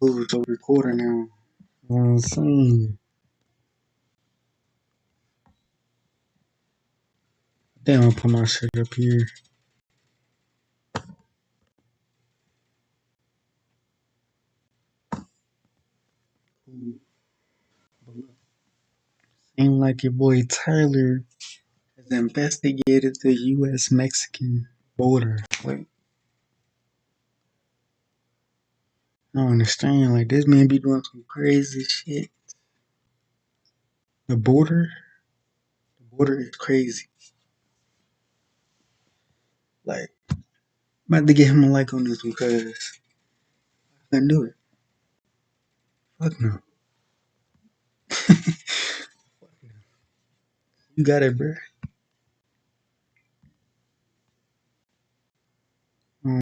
Cool, so recording now. You know what I'm saying? Then I'll put my shit up here. Seems like your boy Tyler has investigated the U.S.-Mexican border. Like, I don't understand. Like, this man be doing some crazy shit. The border is crazy. Like, I'm about to get him a like on this because I couldn't do it. Fuck no. You got it, bro.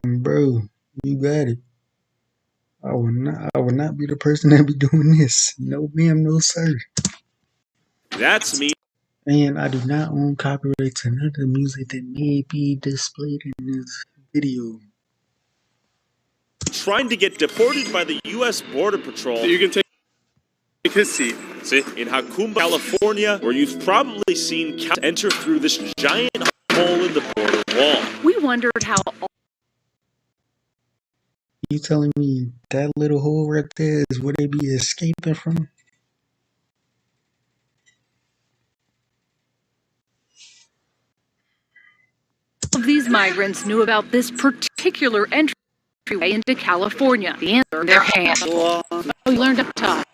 Bro, you got it. I will not be the person that be doing this. No ma'am, no sir. That's me. And I do not own copyright to none of the music that may be displayed in this video. Trying to get deported by the U.S. Border Patrol. You can take his seat. See, in Jacumba, California, where you've probably seen cows enter through this giant hole in the border wall. We wondered how. You telling me that little hole right there is where they be escaping from? Of these migrants knew about this particular entryway into California. The answer in their hands. Oh, you learned up top.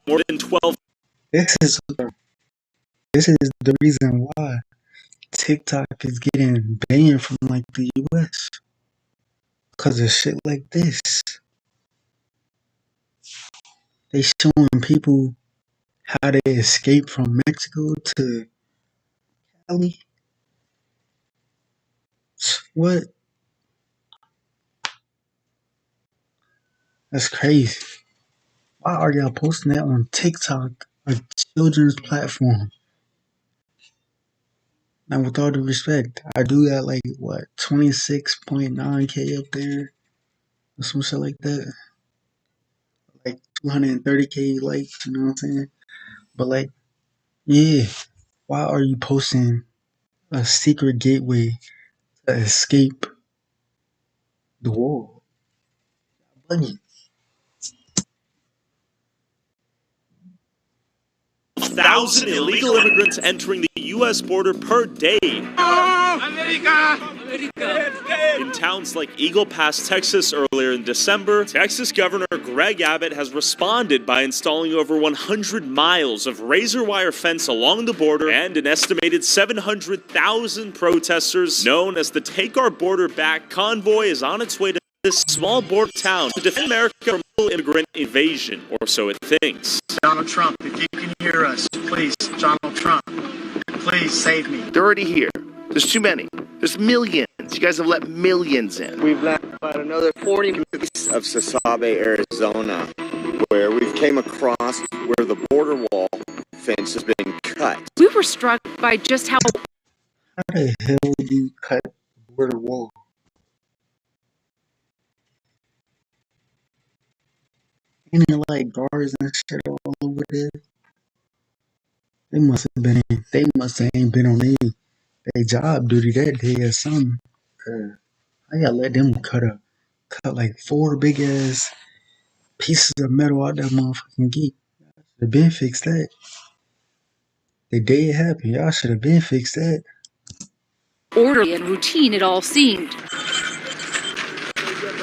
More than 12. This is the reason why TikTok is getting banned from like the US. Because of shit like this. They showing people how they escape from Mexico to Cali. What? That's crazy. Why are y'all posting that on TikTok, a children's platform? Now, with all due respect, I do got like, what, 26.9K up there? Or some shit like that. Like 230K likes, you know what I'm saying? But like, yeah, why are you posting a secret gateway to escape the wall? Bunny. 1,000 illegal immigrants entering the U.S. border per day. In towns like Eagle Pass, Texas, earlier in December, Texas Governor Greg Abbott has responded by installing over 100 miles of razor wire fence along the border, and an estimated 700,000 protesters known as the Take Our Border Back convoy is on its way to this small border town to defend America from immigrant invasion, or so it thinks. Donald Trump, if you can hear us, please, Donald Trump, please save me. They're already here. There's too many. There's millions. You guys have let millions in. We've let about another 40 communities of Sasabe, Arizona, where we've came across where the border wall fence has been cut. We were struck by just how the hell do you cut the border wall? Ain't it like guards and shit all over there? They must have ain't been on their job duty that day or something. I gotta let them cut like 4 big ass pieces of metal out that motherfucking gate. Should have been fixed that. The day it happened, y'all should have been fixed that. orderly and routine it all seemed.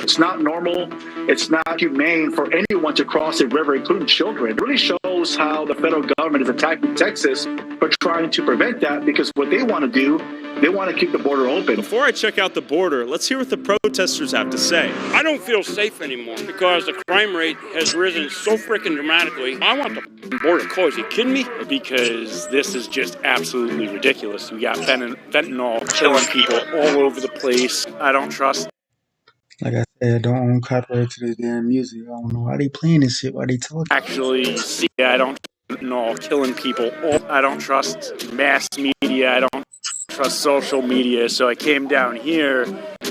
It's not normal. It's not humane for anyone to cross a river, including children. It really shows how the federal government is attacking Texas for trying to prevent that, because what they want to do, they want to keep the border open. Before I check out the border, let's hear what the protesters have to say. I don't feel safe anymore because the crime rate has risen so freaking dramatically. I want the border closed. Are you kidding me? Because this is just absolutely ridiculous. We got fentanyl killing people all over the place. I don't trust. Like I said, I don't own copyright to this damn music. I don't know why they playing this shit, why they talking. Actually, see, I don't know, killing people. I don't trust mass media. I don't trust social media. So I came down here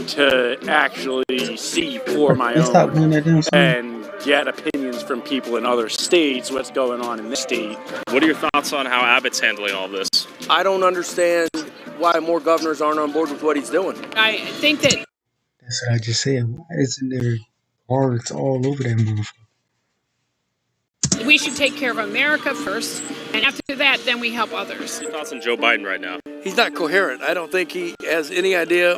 to actually see for my own. Stop doing that damn song. And get opinions from people in other states, what's going on in this state. What are your thoughts on how Abbott's handling all this? I don't understand why more governors aren't on board with what he's doing. I think that That's what I just said. Why isn't there guards all over that motherfucker? we should take care of America first, and after that, then we help others. What are your thoughts on Joe Biden right now? He's not coherent. I don't think he has any idea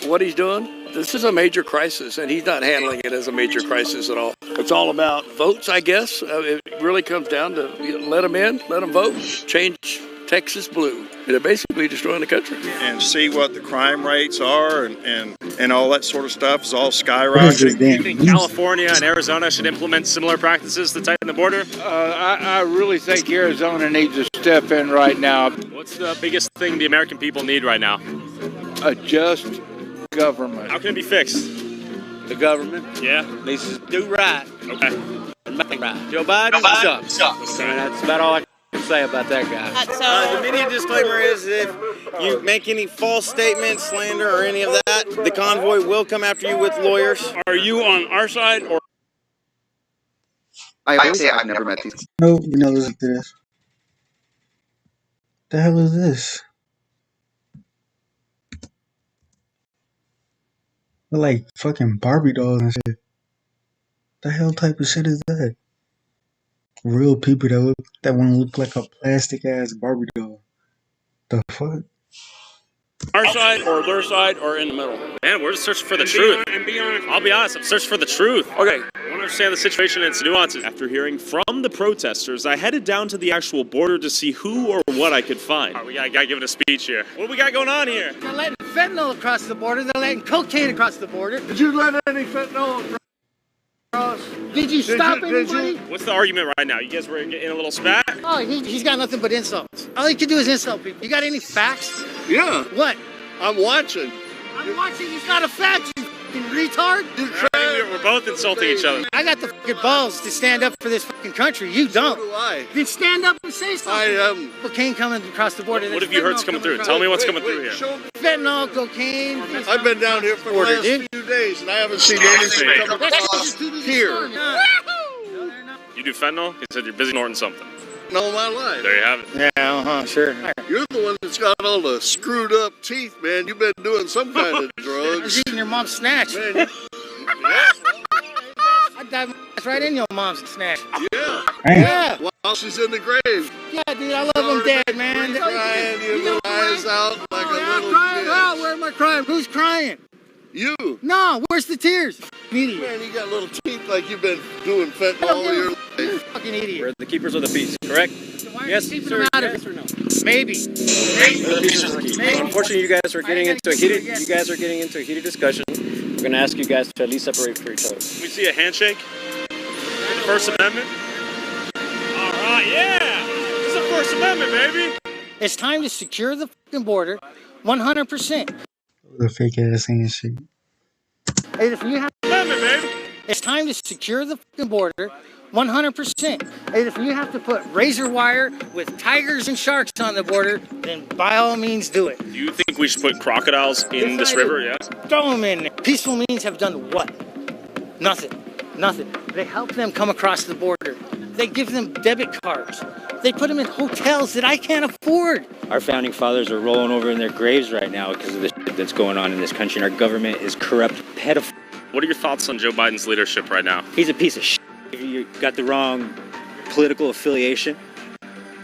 what he's doing. This is a major crisis, and he's not handling it as a major crisis at all. It's all about votes, I guess. It really comes down to let them in, let them vote, change Texas blue. They're basically destroying the country. And see what the crime rates are and all that sort of stuff is all What is this skyrocketing. Do you damn think news? California and Arizona should implement similar practices to tighten the border? I really think Arizona needs to step in right now. What's the biggest thing the American people need right now? A just government. How can it be fixed? The government Yeah? needs to do right Okay. and make right. Joe Biden sucks. That's about all I can say about that guy. The media disclaimer is if you make any false statements, slander, or any of that, the convoy will come after you with lawyers. Are you on our side or? I say I've never met these. No, listen to this. The hell is this? They're like fucking Barbie dolls and shit. The hell type of shit is that? Real people that want to look like a plastic ass Barbie doll. The fuck? Our side or their side or in the middle? Man, we're just searching for the truth. And be honest. I'll be honest, I'm searching for the truth. Okay. I want to understand the situation and its nuances. After hearing from the protesters, I headed down to the actual border to see who or what I could find. All right, we gotta give it a speech here. What do we got going on here? They're letting fentanyl across the border. They're letting cocaine across the border. Did you let any fentanyl across? Did you stop anybody? What's the argument right now? You guys were in a little spat? Oh, he's got nothing but insults. All he can do is insult people. You got any facts? Yeah, What? I'm watching. I'm watching. He's not a fact, you fucking retard. We're both insulting each other. I got the fucking balls to stand up for this fucking country. You don't. Do I? Then stand up and say something. I am. Cocaine coming across the border. What have you heard is coming through? Tell me what's coming through here. Fentanyl, cocaine. I've been down here for the Border, last dude. few days and I haven't seen anything come across here. You do fentanyl? He said you're busy snorting something. All my life. There you have it. Yeah, sure. You're the one that's got all the screwed up teeth, man. You've been doing some kind of I was drugs. eating your mom's snatch. Man, I dive my ass right in your mom's snatch. yeah. Yeah. While she's in the grave. Yeah, dude, I love them dead, man. Crying your little eyes out like a little Crying kid. out. Where am I crying? Who's crying? You. No, where's the tears? Idiot. Man, you got little teeth like you've been doing fentanyl all your life. Fucking idiot. We're the keepers of the peace, correct? Why are you Yes, keeping sir. them out of Yes it? or no? Maybe. Maybe. Unfortunately, you guys are getting into a heated discussion. We're going to ask you guys to at least separate for each other. Can we see a handshake? The First Amendment? All right, yeah! This is the First Amendment, baby! It's time to secure the fucking border 100%. The fake ass handshake. And if you have, Amendment, baby! it's time to secure the fucking border 100%. And if you have to put razor wire with tigers and sharks on the border, then by all means do it. Do you think we should put crocodiles in this river? Yeah? Throw them in there. Peaceful means have done what? Nothing. Nothing. They help them come across the border. They give them debit cards. They put them in hotels that I can't afford. Our founding fathers are rolling over in their graves right now because of the shit that's going on in this country. And our government is corrupt, pedophile. What are your thoughts on Joe Biden's leadership right now? He's a piece of shit. If you got the wrong political affiliation,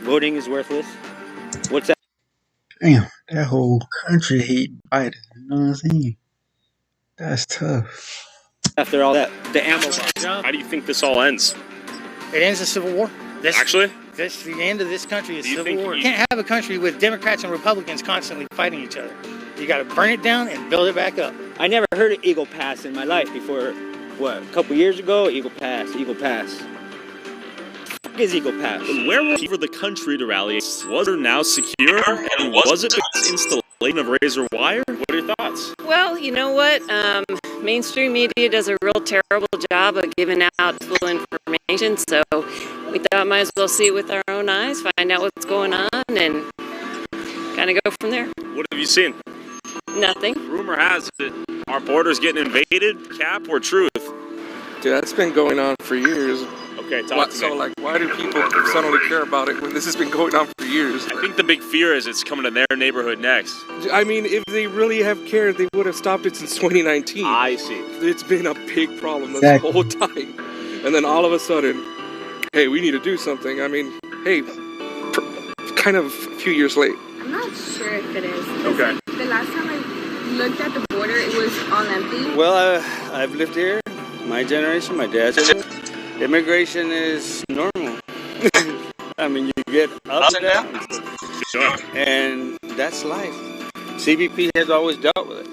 voting is worthless. What's that? Damn, that whole country hate Biden. You know what I'm saying? That's tough. After all that, the ammo. How do you think this all ends? It ends a civil war. Actually? That's the end of this country is Do you civil think war. you- You can't have a country with Democrats and Republicans constantly fighting each other. You got to burn it down and build it back up. I never heard of Eagle Pass in my life before. What? A couple years ago, Eagle Pass. Eagle Pass. What is Eagle Pass? Where were for the country to rally? Was it now secure? And was it because installation of razor wire? What are your thoughts? Well, you know what? Mainstream media does a real terrible job of giving out full information, so we thought might as well see it with our own eyes, find out what's going on, and kind of go from there. What have you seen? Nothing. Rumor has it our border's getting invaded. Cap or truth? Yeah, it's been going on for years. Okay, talk to me. So, like, why do people suddenly care about it when this has been going on for years? I think the big fear is it's coming to their neighborhood next. I mean, if they really have cared, they would have stopped it since 2019. I see. It's been a big problem this whole time. And then all of a sudden, hey, we need to do something. I mean, hey, kind of a few years late. I'm not sure if it is. Okay. The last time I looked at the border, it was all empty. Well, I've lived here, my generation, my dad's generation. Immigration is normal. I mean, you get ups and downs. Sure. And that's life. CBP has always dealt with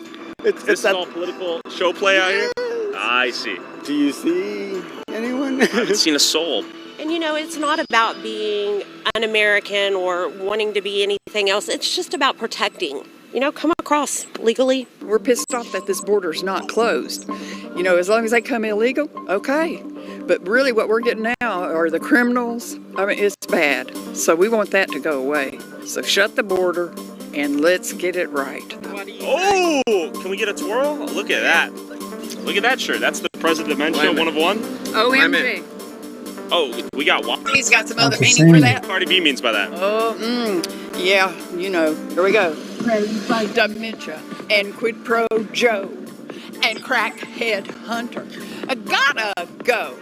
it. It's all political show play out here? I see. Do you see anyone? I haven't seen a soul. And you know, it's not about being un-American or wanting to be anything else. It's just about protecting. You know, come across legally. We're pissed off that this border's not closed. You know, as long as they come illegal, okay. But really what we're getting now are the criminals. I mean, it's bad. So we want that to go away. So shut the border and let's get it right. Oh, can we get a twirl? Look at that. Look at that shirt. That's the presidential one of one. OMG. Oh, we got one. He's got some other meaning for that. Cardi B means by that. Oh, yeah, you know. Here we go. Dementia and quid pro Joe and crackhead hunter. Gotta go.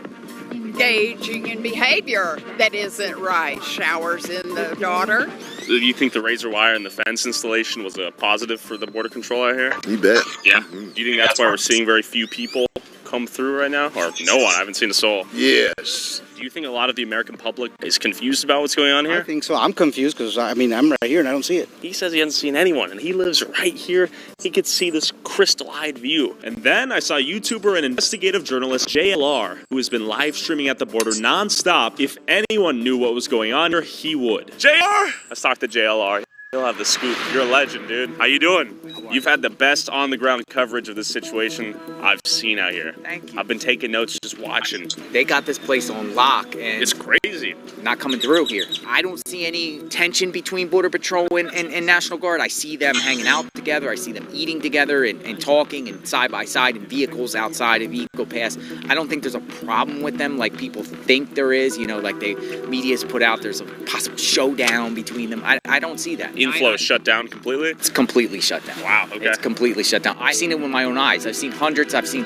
Engaging in behavior that isn't right. Showers in the daughter. Do you think the razor wire and the fence installation was a positive for the border control out here? You bet. Yeah. Do you think that's why we're seeing very few people come through right now? Or no one? I haven't seen a soul. Yes. Do you think a lot of the American public is confused about what's going on here? I think so. I'm confused because, I mean, I'm right here and I don't see it. He says he hasn't seen anyone, and he lives right here. He could see this crystal-eyed view. And then I saw YouTuber and investigative journalist JLR, who has been live streaming at the border nonstop. If anyone knew what was going on here, he would. JR! Let's talk to JLR. He'll have the scoop. You're a legend, dude. How you doing? You've had the best on-the-ground coverage of this situation I've seen out here. Thank you. I've been taking notes just watching. They got this place on lock, and it's crazy. Not coming through here. I don't see any tension between Border Patrol and National Guard. I see them hanging out together. I see them eating together and talking and side by side in vehicles outside of Eagle Pass. I don't think there's a problem with them like people think there is. You know, like the media's put out there's a possible showdown between them. I don't see that. Inflow is shut down completely? It's completely shut down. Wow, okay. It's completely shut down. I've seen it with my own eyes. I've seen hundreds, I've seen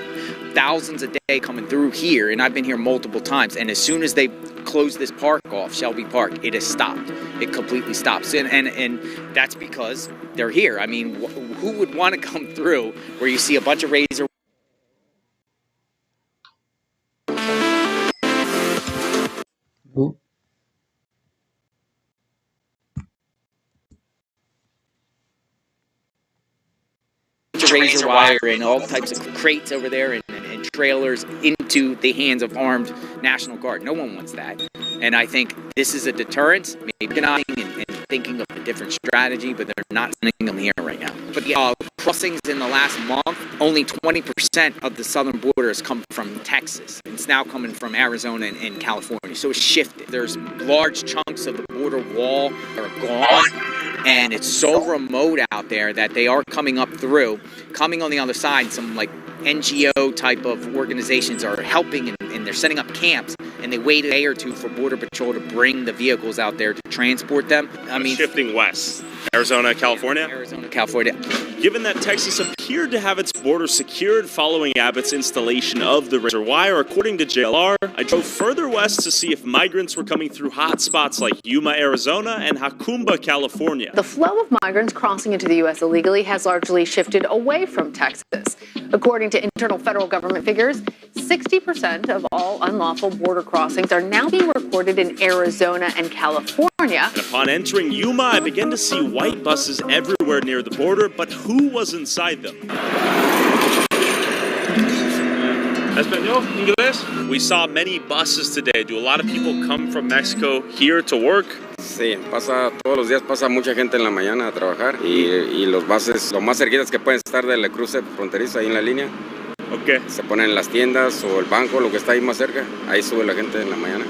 thousands a day coming through here, and I've been here multiple times. And as soon as they close this park off, Shelby Park, it has stopped. It completely stops. And that's because they're here. I mean, who would want to come through where you see a bunch of razor razor wire and all types of crates over there and trailers into the hands of armed National Guard. No one wants that. And I think this is a deterrence, maybe not and thinking of a different strategy, but they're not sending them here right now. But the crossings in the last month, only 20% of the southern border has come from Texas. It's now coming from Arizona and California. So it's shifted. There's large chunks of the border wall that are gone. And it's so remote out there that they are coming up through. Coming on the other side, some like NGO type of organizations are helping and they're setting up camps, and they wait a day or two for Border Patrol to bring the vehicles out there to transport them. I mean, shifting west. Arizona, California? Arizona, California. Given that Texas appeared to have its border secured following Abbott's installation of the razor wire, according to JLR, I drove further west to see if migrants were coming through hot spots like Yuma, Arizona, and Jacumba, California. The flow of migrants crossing into the U.S. illegally has largely shifted away from Texas. According to internal federal government figures, 60% of all unlawful border crossings are now being reported in Arizona and California. And upon entering Yuma, I began to see white buses everywhere near the border, but who was inside them? Español, English? We saw many buses today. Do a lot of people come from Mexico here to work? Sí, todos los días pasa mucha gente en la mañana a trabajar y los buses, lo más cerquitas que pueden estar del cruce fronterizo ahí en la línea. Okay. Se ponen en las tiendas o el banco, lo que está ahí más cerca, ahí sube la gente en la mañana.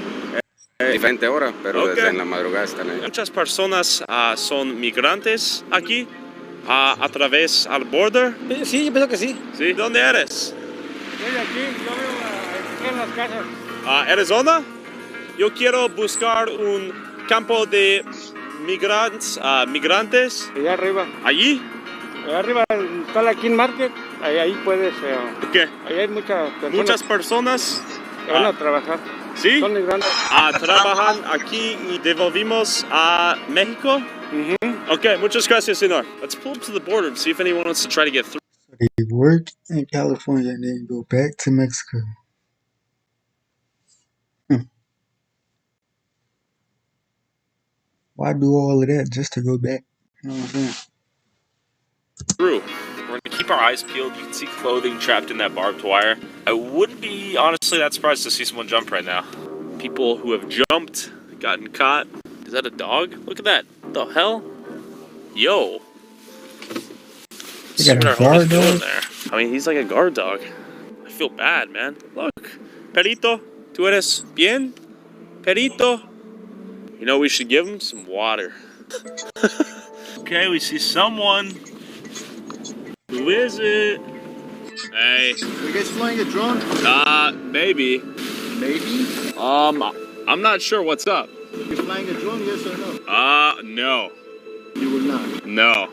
Diferente hora, pero desde en la madrugada están ahí. Muchas personas son migrantes aquí a través al border. Sí, yo pienso que sí. ¿Sí? ¿Dónde eres? Estoy aquí, yo vivo las casas. Arizona, yo quiero buscar un campo de migrantes. Allá arriba. ¿Allí? Allá arriba está la King Market. Ahí puedes. ¿Qué? Ahí hay muchas personas. Muchas personas que van a trabajar. ¿Sí? Son migrantes. Trabajan aquí y devolvimos a México. Okay, muchas gracias, señor. Let's pull up to the border and see if anyone wants to try to get through. So they work in California and then go back to Mexico. Why do all of that just to go back? You know what I'm saying? Through. We're going to keep our eyes peeled. You can see clothing trapped in that barbed wire. I wouldn't be honestly that surprised to see someone jump right now. People who have jumped, gotten caught. Is that a dog? Look at that. What the hell? Yo. You got a guard dog? There. I mean, he's like a guard dog. I feel bad, man. Look. Perito, ¿tú eres bien? Perito. You know, we should give him some water. Okay, we see someone. Who is it? Hey. Are you guys flying a drone? Maybe. Maybe? I'm not sure what's up. You're flying a drone, yes or no? No. You will not? No.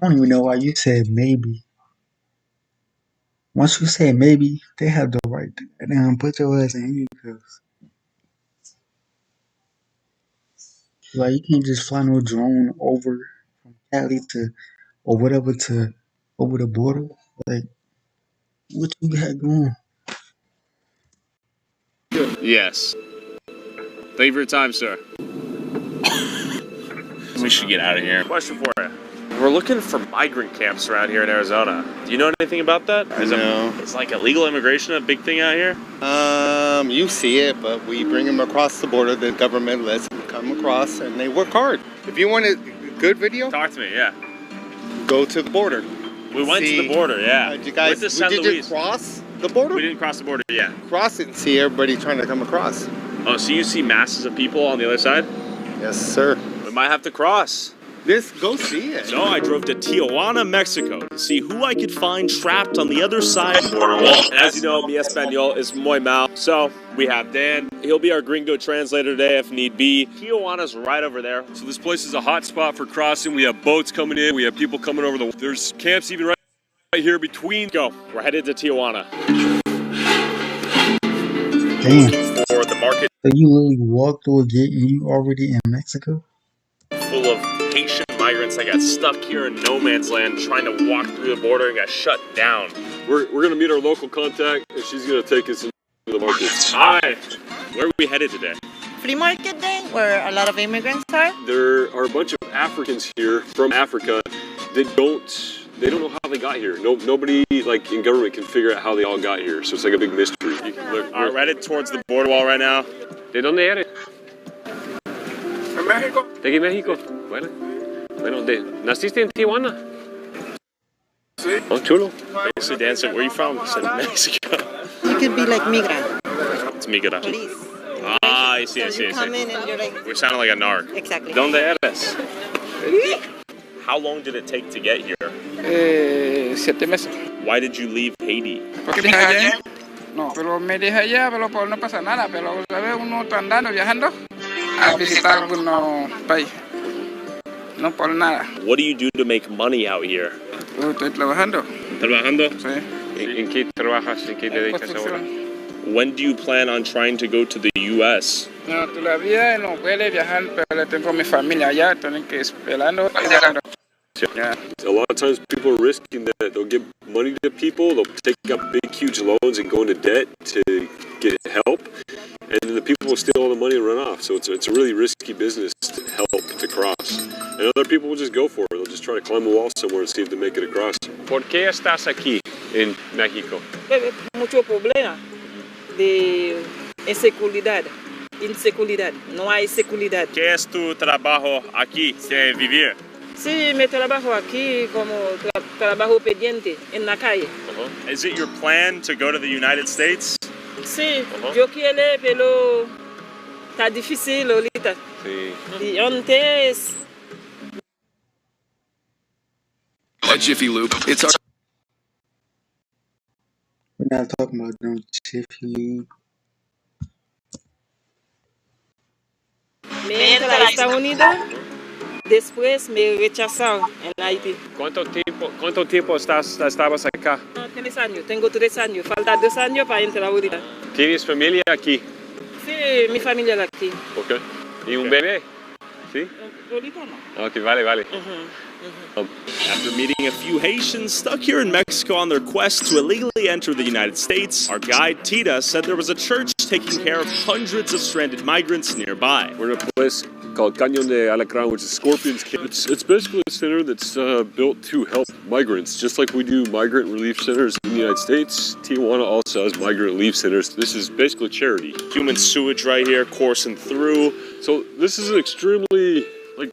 I don't even know why you said maybe. Once you say maybe, they have the right to put your ass in handcuffs. Like, you can't just fly no drone over from Cali to, or whatever, to over the border. Like, what you got going? Yes. Thank you for your time, sir. We should get out of here. Question for you. We're looking for migrant camps around here in Arizona. Do you know anything about that? No. Is like illegal immigration a big thing out here? You see it, but we bring them across the border. The government lets them come across, and they work hard. If you want a good video, talk to me. Yeah. Go to the border. We went to the border. Yeah. You guys, did you cross the border? We didn't cross the border yet. Cross it and see everybody trying to come across. Oh, so you see masses of people on the other side? Yes, sir. We might have to cross. Go see it. So I drove to Tijuana, Mexico to see who I could find trapped on the other side of the border wall. As you know, mi español is muy mal. So we have Dan. He'll be our gringo translator today if need be. Tijuana's right over there. So this place is a hot spot for crossing. We have boats coming in. We have people coming over the... There's camps even right here between... Go. We're headed to Tijuana. Damn. For the market. So you literally walked through a gate and you already in Mexico? Full of Haitian migrants that got stuck here in no man's land trying to walk through the border and got shut down. We're going to meet our local contact, and she's going to take us into the market. Hi. Where are we headed today? Flea market day, where a lot of immigrants are. There are a bunch of Africans here from Africa that don't know how they got here. Nobody like in government can figure out how they all got here. So it's like a big mystery. You can look. All right, we're headed towards the border wall right now. ¿De dónde eres? From Mexico. De aquí México. Bueno, ¿naciste en Tijuana? Sí. Oh, chulo. So Dan said, where are you from? I said, Mexico. You could be like migra. It's migra. Police. I see. You come in and you're like... We're sounding like a narc. Exactly. ¿Dónde eres? How long did it take to get here? 7 meses. Why did you leave Haiti? ¿Por qué allá? No, pero me dejé allá, pero no pasa nada. Pero, ¿sabes? Uno está andando, viajando a visitar algunos países. No por nada. What do you do to make money out here? Estoy trabajando. ¿Trabajando? Sí. ¿En qué trabajas? ¿En qué te dedicas ahora? When do you plan on trying to go to the U.S.? No, todavía no puede viajar, pero tengo mi familia allá, tienen que esperando. Yeah. A lot of times people are risking that. They'll give money to people, they'll take up big, huge loans and go into debt to get help, and then the people will steal all the money and run off. So it's a really risky business to help to cross. And other people will just go for it. They'll just try to climb a wall somewhere and see if they make it across. ¿Por qué estás aquí en México? Mucho problema de inseguridad. No hay seguridad. ¿Qué es tu trabajo aquí de vivir? Sí, me trabajo aquí como trabajo pendiente en la calle. Is it your plan to go to the United States? Sí, yo quiero, pero está difícil ahorita. Sí. Y antes... At Jiffy Lube, it's our We're not talking about no Jiffy Lube. Me entré a Estados Unidos, después me rechazaron en Haití. ¿Cuánto tiempo estabas acá? 3 años, tengo 3 años, falta 2 años para entrar ahorita. ¿Tienes familia aquí? Sí, mi familia es aquí. Ok. ¿Y un bebé? ¿Sí? Ahorita no. Ok, vale. After meeting a few Haitians stuck here in Mexico on their quest to illegally enter the United States, our guide Tita said there was a church taking care of hundreds of stranded migrants nearby. We're in a place called Cañón de Alacrán, which is Scorpion's Cave. It's basically a center that's built to help migrants. Just like we do migrant relief centers in the United States, Tijuana also has migrant relief centers. This is basically charity. Human sewage right here coursing through. So this is extremely,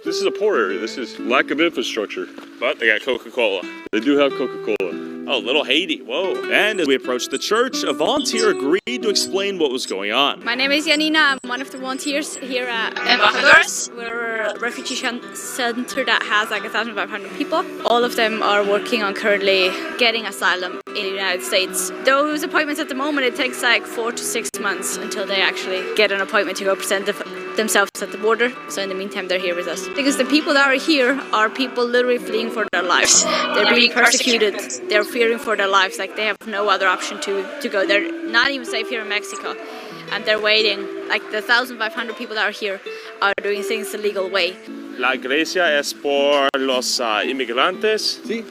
this is a poor area. This is lack of infrastructure. But they got Coca-Cola. They do have Coca-Cola. Oh, little Haiti, whoa. And as we approached the church, a volunteer agreed to explain what was going on. My name is Janina. I'm one of the volunteers here at Embajadores. We're a refugee center that has like 1,500 people. All of them are working on currently getting asylum in the United States. Those appointments at the moment, it takes like 4 to 6 months until they actually get an appointment to go present themselves at the border. So in the meantime, they're here with us. Because the people that are here are people literally fleeing for their lives. They're being persecuted. They're fearing for their lives. Like they have no other option to go. They're not even safe here in Mexico. And they're waiting. Like the 1,500 people that are here are doing things the legal way. La iglesia es por los inmigrantes. Sí.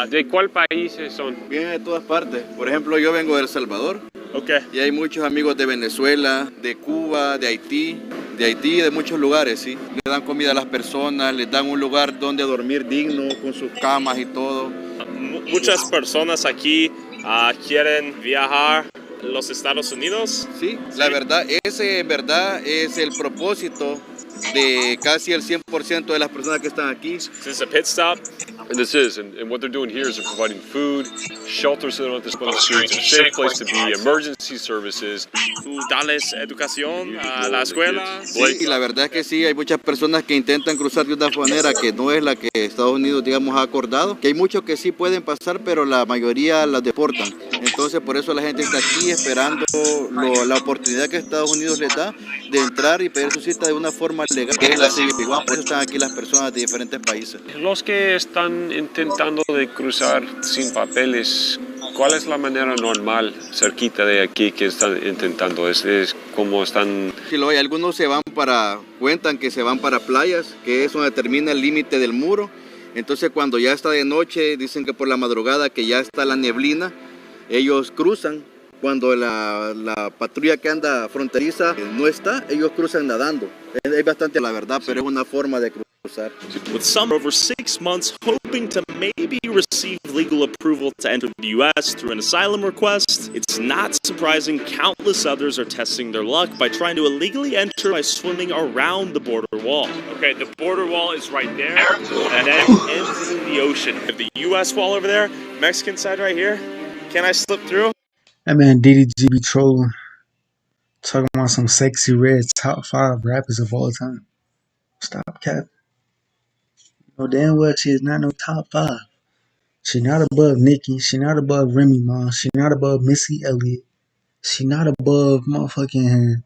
¿De cuál país son? Vienen de todas partes. Por ejemplo, yo vengo de El Salvador. Okay. Y hay muchos amigos de Venezuela, de Cuba, de Haití y de muchos lugares, sí. Le dan comida a las personas, les dan un lugar donde dormir digno, con sus camas y todo. Muchas personas aquí quieren viajar a los Estados Unidos. Sí, la verdad, ese en verdad es el propósito de casi el 100% de las personas que están aquí. This is a pit stop. And this is, and what they're doing here is they're providing food, shelter so they don't have to spend on the streets, a safe place to be, emergency services. Tú dales educación a la escuela. Sí, y la verdad es que sí, hay muchas personas que intentan cruzar de una manera que no es la que Estados Unidos, digamos, ha acordado. Que hay muchos que sí pueden pasar, pero la mayoría las deportan. Entonces, por eso la gente está aquí esperando la oportunidad que Estados Unidos les da de entrar y pedir su cita de una forma legal, que es la civil. Por eso están aquí las personas de diferentes países. Los que están intentando de cruzar sin papeles, ¿cuál es la manera normal cerquita de aquí que están intentando? ¿Es como están? Sí, lo hay. Algunos cuentan que se van para playas, que es donde termina el límite del muro. Entonces cuando ya está de noche, dicen que por la madrugada que ya está la neblina, ellos cruzan. Cuando la patrulla que anda fronteriza no está, ellos cruzan nadando. Es bastante la verdad, pero es una forma de cruzar. With some over 6 months hoping to maybe receive legal approval to enter the U.S. through an asylum request, it's not surprising countless others are testing their luck by trying to illegally enter by swimming around the border wall. Okay, the border wall is right there, and then it ends in the ocean. The U.S. wall over there, Mexican side right here. Can I slip through? That man DDG be trolling. Talking about some sexy red top 5 rappers of all time. Stop cap. You know damn well she is not no top 5. She not above Nicki. She not above Remy Ma. She not above Missy Elliott. She not above motherfucking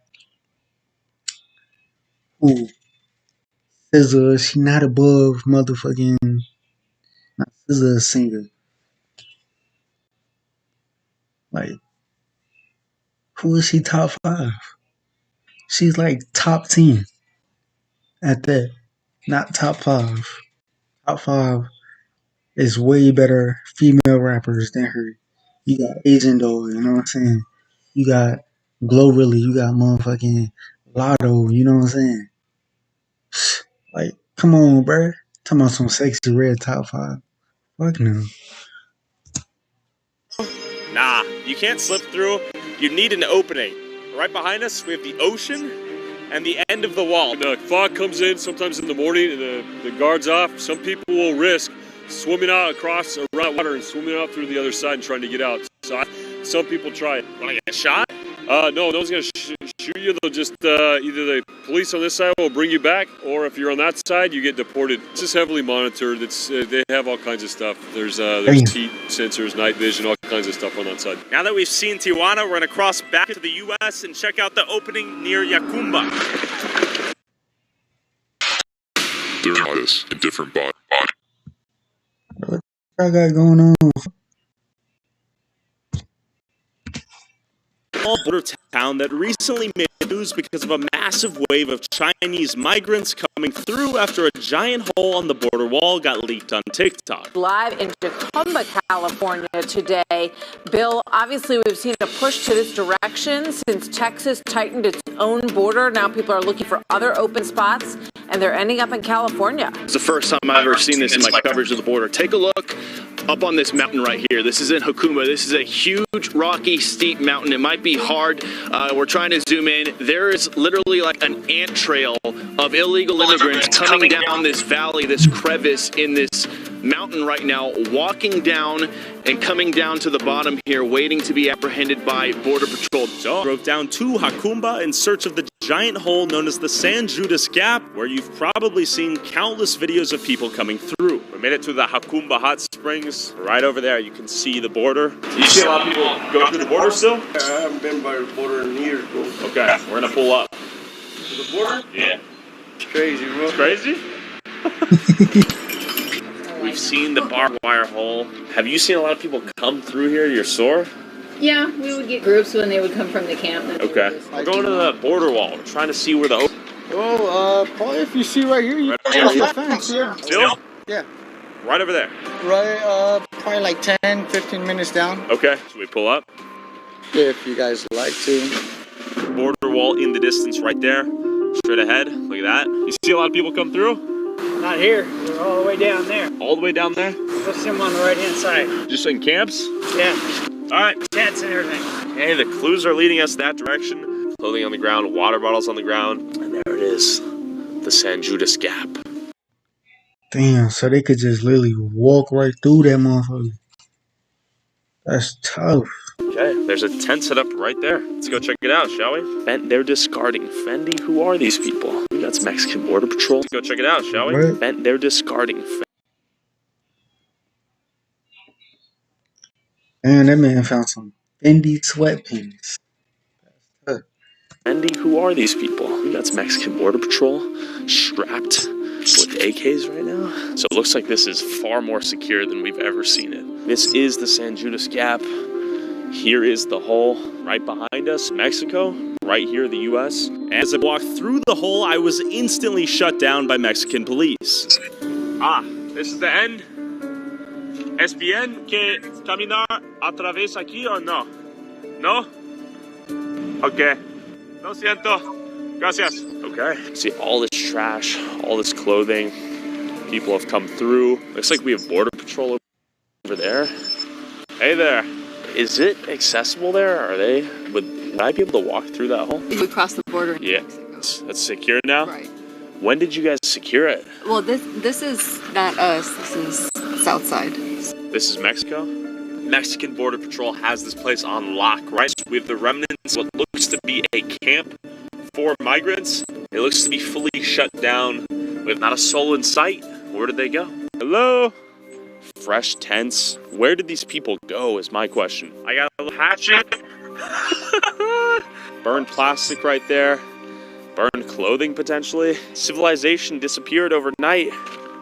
SZA. She not above motherfucking not SZA, a singer. Like, who is she top 5? She's like top 10 at that. Not top 5. Top 5 is way better female rappers than her. You got Asian Doll, you know what I'm saying? You got Glorilla, you got motherfucking Lotto, you know what I'm saying? Like, come on, bruh. Talking about some sexy red top 5. Fuck no. Nah, you can't slip through. You need an opening. Right behind us, we have the ocean and the end of the wall. The fog comes in sometimes in the morning and the guard's off. Some people will risk swimming out across around water and swimming out through the other side and trying to get out. So some people try it. Want to get shot? No, no one's going to shoot you. They'll just, either the police on this side will bring you back, or if you're on that side, you get deported. It's just heavily monitored. They have all kinds of stuff. There's heat sensors, night vision, all kinds kinds of stuff on that side. Now that we've seen Tijuana, we're going to cross back to the U.S. and check out the opening near Yacumba. They're not us, a different body. What I got going on? Small border town that recently made news because of a massive wave of Chinese migrants coming through after a giant hole on the border wall got leaked on TikTok. Live in Tacoma, California today. Bill, obviously we've seen a push to this direction since Texas tightened its own border. Now people are looking for other open spots, and they're ending up in California. It's the first time I've ever seen this in my coverage of the border. Take a look up on this mountain right here. This is in Jacumba. This is a huge, rocky, steep mountain. It might be hard. We're trying to zoom in. There is literally like an ant trail of illegal immigrants coming down this valley, this crevice in this mountain right now, walking down and coming down to the bottom here, waiting to be apprehended by Border Patrol. So, drove down to Jacumba in search of the giant hole known as the San Judas Gap, where you've probably seen countless videos of people coming through. We made it to the Jacumba Hot Springs. Right over there, you can see the border. You see a lot of people go through the border still? I haven't been by the border in years, bro. Okay, we're gonna pull up. To the border? Yeah. It's crazy, bro. It's crazy? We've seen the barbed wire hole. Have you seen a lot of people come through here to your store? Yeah, we would get groups when they would come from the camp. Okay. We're going to the border wall. We're trying to see where the... Well, probably if you see right here, you can see the fence, yeah. Still? Yeah. Right over there. Right, probably like 10, 15 minutes down. Okay, should we pull up? If you guys like to. Border wall in the distance right there. Straight ahead. Look at that. You see a lot of people come through? Not here. We're all the way down there. All the way down there? We'll see them on the right-hand side. Just in camps? Yeah. All right. Tents and everything. Okay, the clues are leading us that direction. Clothing on the ground, water bottles on the ground. And there it is. The San Judas Gap. Damn, so they could just literally walk right through that motherfucker. That's tough. Okay, there's a tent set up right there. Let's go check it out, shall we? They're discarding. Fendi, who are these people? That's Mexican Border Patrol. Let's go check it out, shall we? Right. They're discarding. Man, that man found some Fendi sweatpants. Fendi, who are these people? That's Mexican Border Patrol, strapped with AKs right now. So it looks like this is far more secure than we've ever seen it. This is the San Judas Gap. Here is the hole right behind us, Mexico. Right here, the U.S. As I walked through the hole, I was instantly shut down by Mexican police. Ah, this is the end. ¿Es bien que caminar a través aquí o no? No? Okay. Lo siento. Gracias. Okay. See all this trash, all this clothing. People have come through. Looks like we have Border Patrol over there. Hey there. Is it accessible there? Would I be able to walk through that hole? We crossed the border. Yeah. That's secure now? Right. When did you guys secure it? Well, this is not us. This is Southside. This is Mexico? Mexican Border Patrol has this place on lock, right? We have the remnants of what looks to be a camp for migrants. It looks to be fully shut down with not a soul in sight. Where did they go? Hello? Fresh tents. Where did these people go is my question. I got a little hatchet. Burned plastic right there. Burned clothing potentially. Civilization disappeared overnight.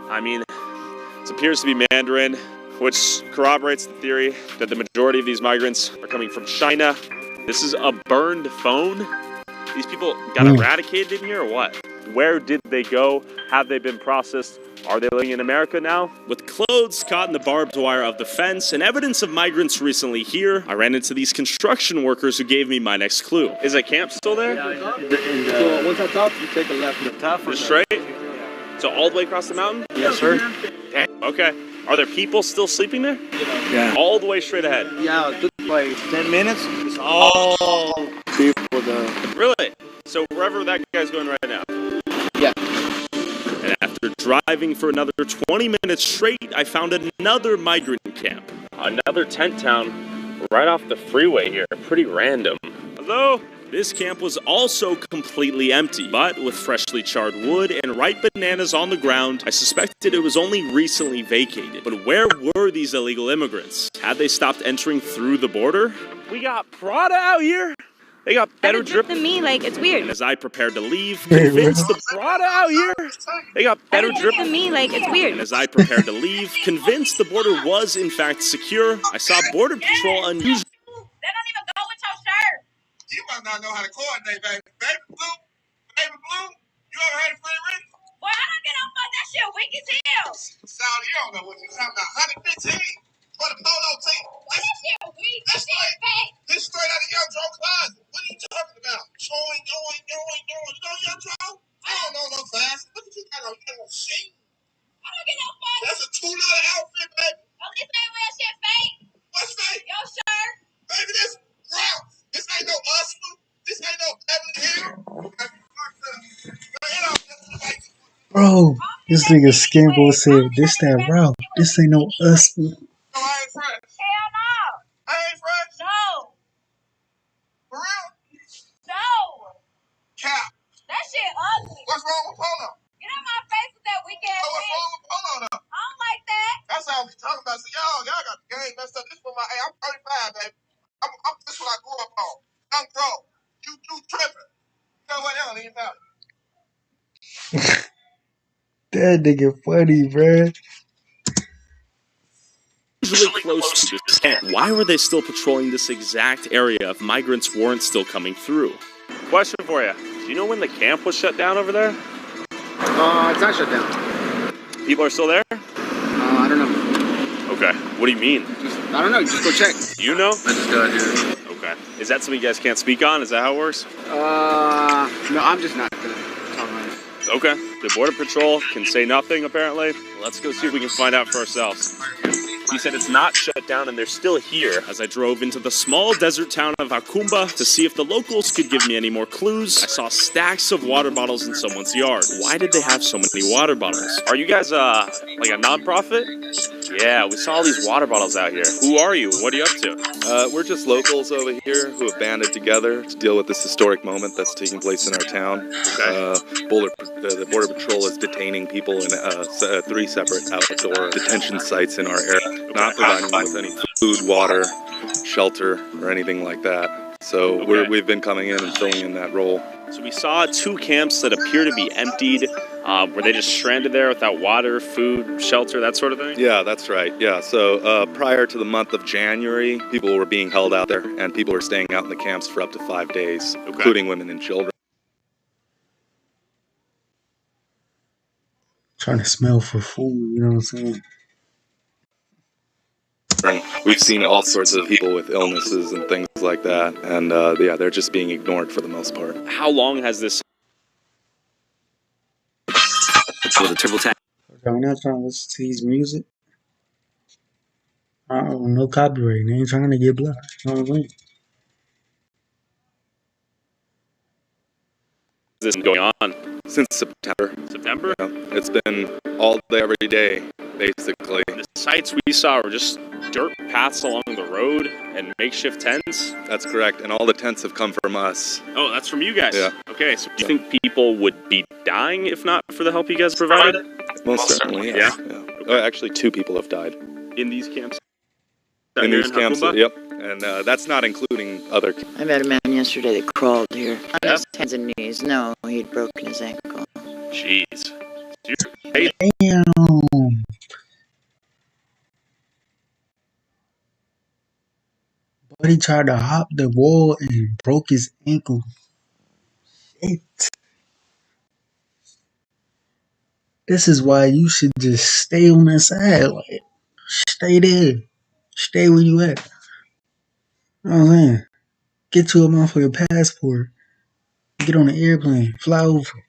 I mean, it appears to be Mandarin, which corroborates the theory that the majority of these migrants are coming from China. This is a burned phone. These people got eradicated in here or what? Where did they go? Have they been processed? Are they living in America now? With clothes caught in the barbed wire of the fence and evidence of migrants recently here, I ran into these construction workers who gave me my next clue. Is that camp still there? So once I top, you take a left. The top Just straight? So all the way across the mountain? Yes, sir. Damn. Okay. Are there people still sleeping there? Yeah. All the way straight ahead? Yeah, it took like 10 minutes. It's all people there. Really? So wherever that guy's going right now? Yeah. And after driving for another 20 minutes straight, I found another migrant camp. Another tent town right off the freeway here. Pretty random. Hello? This camp was also completely empty, but with freshly charred wood and ripe bananas on the ground, I suspected it was only recently vacated. But where were these illegal immigrants? Had they stopped entering through the border? We got Prada out here. They got better drip than me, like, it's weird. And as I prepared to leave, convinced the Prada out here. They got better drip than me, like, it's weird. And as I prepared to leave, convinced the border was in fact secure, I saw Border Patrol unusually. They don't even go with your shirt. You must not know how to coordinate, baby. Baby blue, you ever heard of Free Rick? Boy, I don't get on that shit weak as hell. Sally, you don't know what you're talking about. 115 for the polo team. That shit weak. That shit fake. This straight out of Young Joe closet. What are you talking about? Showing. You know Young Joe? I don't know no fast. Look at you got on your sheet. I don't get no fast. That's a $2 outfit, baby. At least they wear shit fake. What's fake? Your shirt. Baby, this Ralph. This ain't no Usman. This ain't no Beverly Hill. Bro, this nigga Skimbo said, this that Ralph. This ain't no us. No, I ain't fresh. Hell no. I ain't fresh? No. For real? No. Cap. That shit ugly. What's wrong with Polo? Get out my face with that weak ass What's shit. wrong with Polo though? I don't like that. That's all we talking about. So y'all got the game messed up. This for my I'm 35, baby. This is what I grew up on. I'm grown. You tripping. You know what? They don't even know. That nigga funny, bruh. Usually close to this camp. Why were they still patrolling this exact area if migrants weren't still coming through? Question for you. Do you know when the camp was shut down over there? It's not shut down. People are still there? I don't know. Okay. What do you mean? I don't know. Just go check. You know? I just got here. Okay. Is that something you guys can't speak on? Is that how it works? No, I'm just not gonna talk about it. Okay. The Border Patrol can say nothing, apparently. Let's go see if we can find out for ourselves. He said it's not shut down and they're still here. As I drove into the small desert town of Akumba to see if the locals could give me any more clues, I saw stacks of water bottles in someone's yard. Why did they have so many water bottles? Are you guys, like a nonprofit? Yeah, we saw all these water bottles out here. Who are you? What are you up to? We're just locals over here who have banded together to deal with this historic moment that's taking place in our town. Okay. The Border Patrol is detaining people in 3 separate outdoor detention sites in our area, not providing them with any food, water, shelter, or anything like that. So we've been coming in and filling in that role. So we saw 2 camps that appear to be emptied. Were they just stranded there without water, food, shelter, that sort of thing? Yeah, that's right. Yeah, so prior to the month of January, people were being held out there, and people were staying out in the camps for up to 5 days, including women and children. Trying to smell for food, you know what I'm saying? We've seen all sorts of people with illnesses and things like that, and yeah, they're just being ignored for the most part. How long has this... With a triple tap. We're not trying to listen to his music. No copyright. They ain't trying to get blocked. You know what I mean? This is going on since September. September? Yeah. It's been all day, every day, basically. The sites we saw were just dirt paths along the road and makeshift tents? That's correct, and all the tents have come from us. Oh, that's from you guys? Yeah. Okay, so do you think people would be dying if not for the help you guys provided? Most certainly, yeah. Okay. Actually, 2 people have died. In these camps? In these camps, yep. And that's not including other camps. I met a man yesterday that crawled here on his hands and knees. No, he'd broken his ankle. Jeez. Hey. Damn. Buddy tried to hop the wall and broke his ankle. Shit. This is why you should just stay on the side. Like, stay there. Stay where you at. You know what I'm saying? Get you a motherfucking passport. Get on an airplane. Fly over.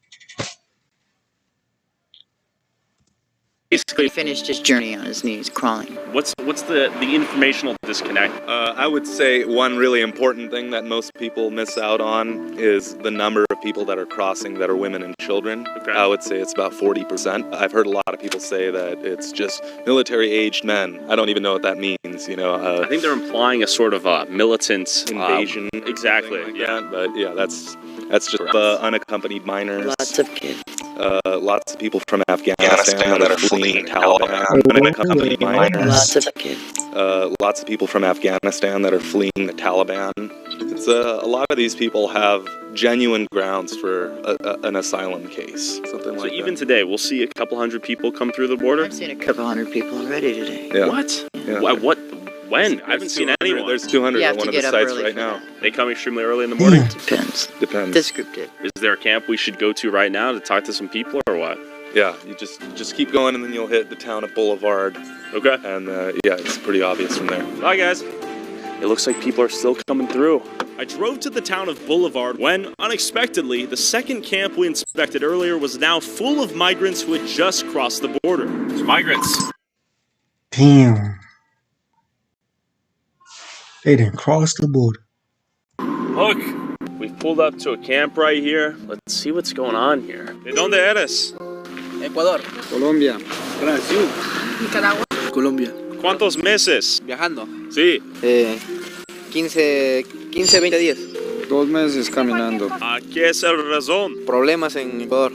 basically finished his journey on his knees, crawling. What's the informational disconnect? I would say one really important thing that most people miss out on is the number of people that are crossing that are women and children. Okay. I would say it's about 40%. I've heard a lot of people say that it's just military-aged men. I don't even know what that means, you know. I think they're implying a sort of militant invasion. Exactly. Like that. But yeah, that's just unaccompanied minors. Lots of kids. Lots of people from Afghanistan that are fleeing Taliban. Unaccompanied minors. Lots of kids. Lots of people from Afghanistan that are fleeing the Taliban. It's a lot of these people have genuine grounds for an asylum case, something like that. So even today, we'll see a couple hundred people come through the border? I've seen a couple hundred people already today. Yeah. What? Yeah. What? When? I haven't seen anyone. There's 200 You at have one to of the get up sites early right for now. They come extremely early in the morning? Depends. Depends. This group did. Is there a camp we should go to right now to talk to some people or what? Yeah, you just keep going and then you'll hit the town of Boulevard. Okay. And yeah, it's pretty obvious from there. Bye, guys. It looks like people are still coming through. I drove to the town of Boulevard when, unexpectedly, the second camp we inspected earlier was now full of migrants who had just crossed the border. It's migrants. Damn. They didn't cross the border. Look, we've pulled up to a camp right here. Let's see what's going on here. ¿De dónde eres? Ecuador. Colombia. Brasil. Nicaragua. Colombia. ¿Cuántos meses? Viajando. Sí. 15, 20 días. 2 meses caminando. ¿Qué es la razón? Problemas en Ecuador.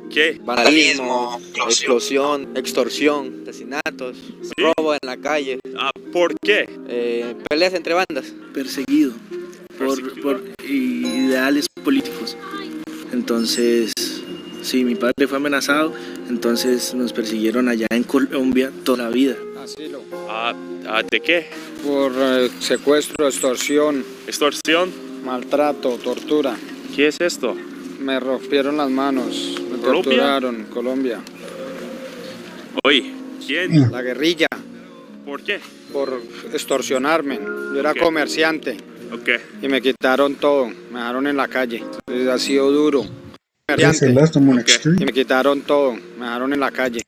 ¿Qué? Vandalismo, explosión, extorsión, asesinatos, robo en la calle. ¿Por qué? Peleas entre bandas. Perseguido por ideales políticos. Entonces, sí, mi padre fue amenazado, entonces nos persiguieron allá en Colombia toda la vida. Asilo. ¿De qué? Por secuestro, extorsión. ¿Extorsión? Maltrato, tortura. ¿Qué es esto? Me rompieron las manos, me ¿Colombia? torturaron, Colombia. Oye, ¿quién? La guerrilla. ¿Por qué? Por extorsionarme. Yo era Ok. comerciante Ok. y me quitaron todo, me dejaron en la calle. Entonces, ha sido duro. They left them on the Y street. me quitaron todo, me dejaron en la calle.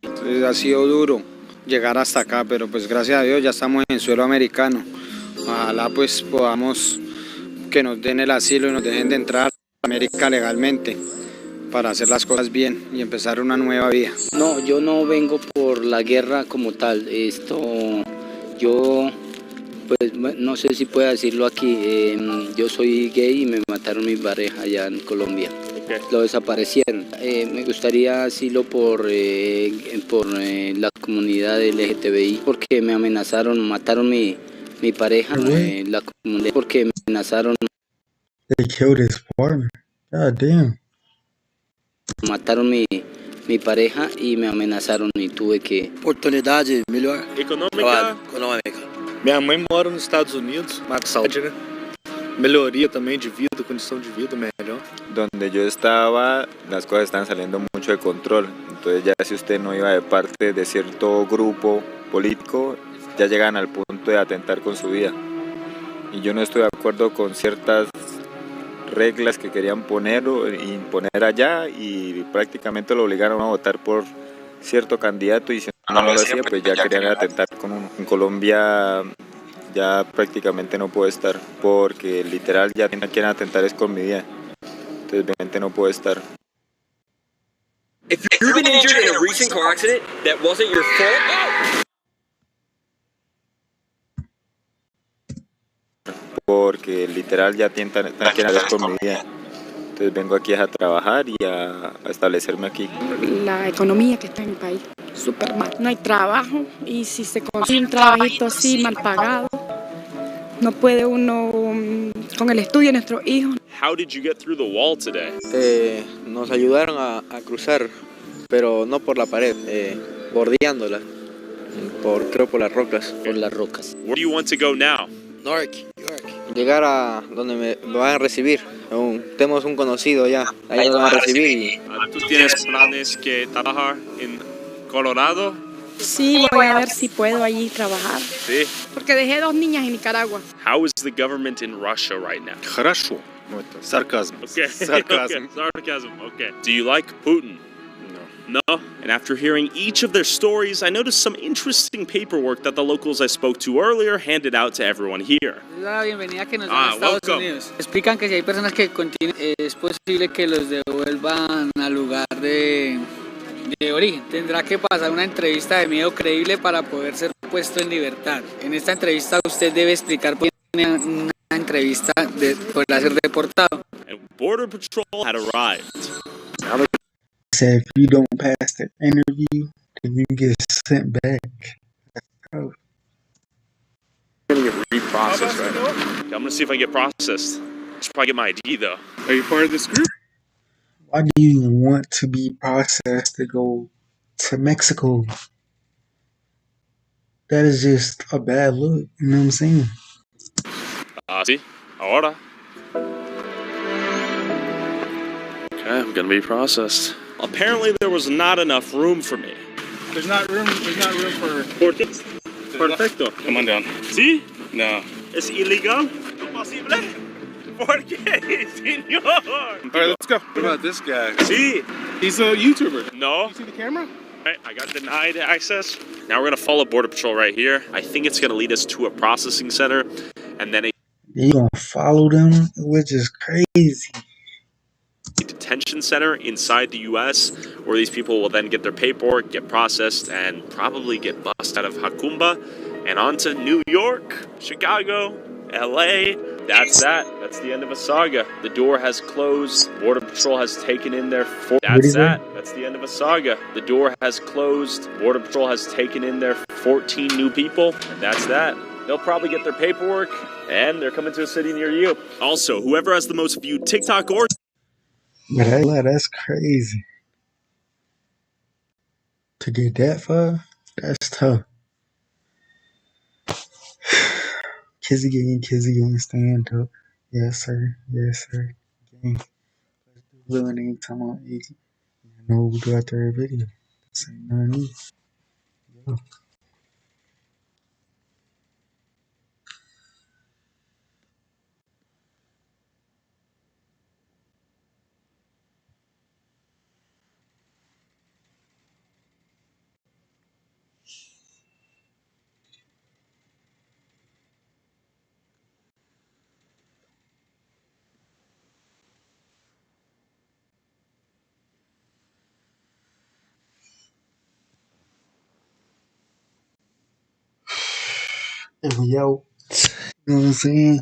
Entonces ha sido duro llegar hasta acá, pero pues gracias a Dios ya estamos en suelo americano. Ojalá pues podamos que nos den el asilo y nos dejen de entrar a América legalmente para hacer las cosas bien y empezar una nueva vida. No, yo no vengo por la guerra como tal. Yo pues no sé si puedo decirlo aquí. Yo soy gay y me mataron mi pareja allá en Colombia. Lo desaparecieron. Me gustaría asilo por la comunidad LGTBI porque me amenazaron, mataron mi pareja, la comunidad porque me amenazaron. They killed his partner. God damn. Mataron mi pareja y me amenazaron e tuve que... Oportunidade melhor. Econômica. Econômica. Minha mãe mora nos Estados Unidos, mais saúde, né? Melhoria também de vida, condição de vida melhor. Donde yo estaba, las cosas están saliendo mucho de control. Entonces ya si usted no iba de parte de cierto grupo político, ya llegan al punto de atentar con su vida. Y yo no estoy de acuerdo con ciertas reglas que querían poner o imponer allá y prácticamente lo obligaron a votar por cierto candidato y si no lo hacía pues ya querían atentar con uno. En Colombia ya prácticamente no puedo estar porque literal ya quieren atentar es con mi vida. Entonces obviamente no puedo estar. If you've been injured in a recent car accident that wasn't your fault, Porque literal ya quieren hacer con mi vida. Entonces vengo aquí a trabajar y a establecerme aquí. La economía que está en el país, súper mal. No hay trabajo y si se consigue un trabajito así mal pagado, no puede uno con el estudio de nuestros hijos. How did you get through the wall today? Nos ayudaron a cruzar, pero no por la pared, bordeándola, creo por las rocas. Por las rocas. Where do you want to go now? York. Llegar a donde me van a recibir. Tenemos un conocido ya, ahí nos van a recibir. ¿Tú tienes planes que trabajar en Colorado? Sí, voy a ver si puedo allí trabajar. Sí. Porque dejé 2 niñas en Nicaragua. How is the government in Russia right now? Хорошо. Sarcasm. Okay. Sarcasm. Okay. Sarcasm. Okay. Do you like Putin? No. And after hearing each of their stories, I noticed some interesting paperwork that the locals I spoke to earlier handed out to everyone here. La bienvenida que nos dan a Estados Unidos. Explican que si hay personas que continúan, es posible que los devuelvan al lugar de origen. Tendrá que pasar una entrevista de miedo creíble para poder ser puesto en libertad. En esta entrevista usted debe explicar por qué tiene una entrevista por ser deportado. And Border Patrol had arrived. Said if you don't pass the interview, then you get sent back. Oh. I'm gonna get reprocessed right now. I'm gonna see if I get processed. I should probably get my ID though. Are you part of this group? Why do you want to be processed to go to Mexico? That is just a bad look. You know what I'm saying? Sí, ahora. Okay, I'm gonna be processed. Apparently there was not enough room for me. There's not room for... Perfecto. Come on down. ¿Sí? No. ¿Es ilegal? ¿No posible? ¿Por qué, señor? All right, let's go. What about this guy? Sí. He's a YouTuber. No. You see the camera? Right, I got denied access. Now we're gonna follow Border Patrol right here. I think it's gonna lead us to a processing center, and then a You gonna follow them, which is crazy. detention center inside the U.S., where these people will then get their paperwork, get processed, and probably get bussed out of Jacumba and on to New York, Chicago, L.A. That's that. That's the end of a saga. The door has closed. Border Patrol has taken in their... That's that. That's the end of a saga. The door has closed. Border Patrol has taken in their 14 new people, and that's that. They'll probably get their paperwork, and they're coming to a city near you. Also, whoever has the most viewed TikTok or... But that's crazy. To get that far, that's tough. Kizzy gang, stand up. Yes, sir. Yes, sir. Gang. Little name talking about Iggy. I know what we do after every video. This ain't none of me. Yo. And we out. You know what I'm saying?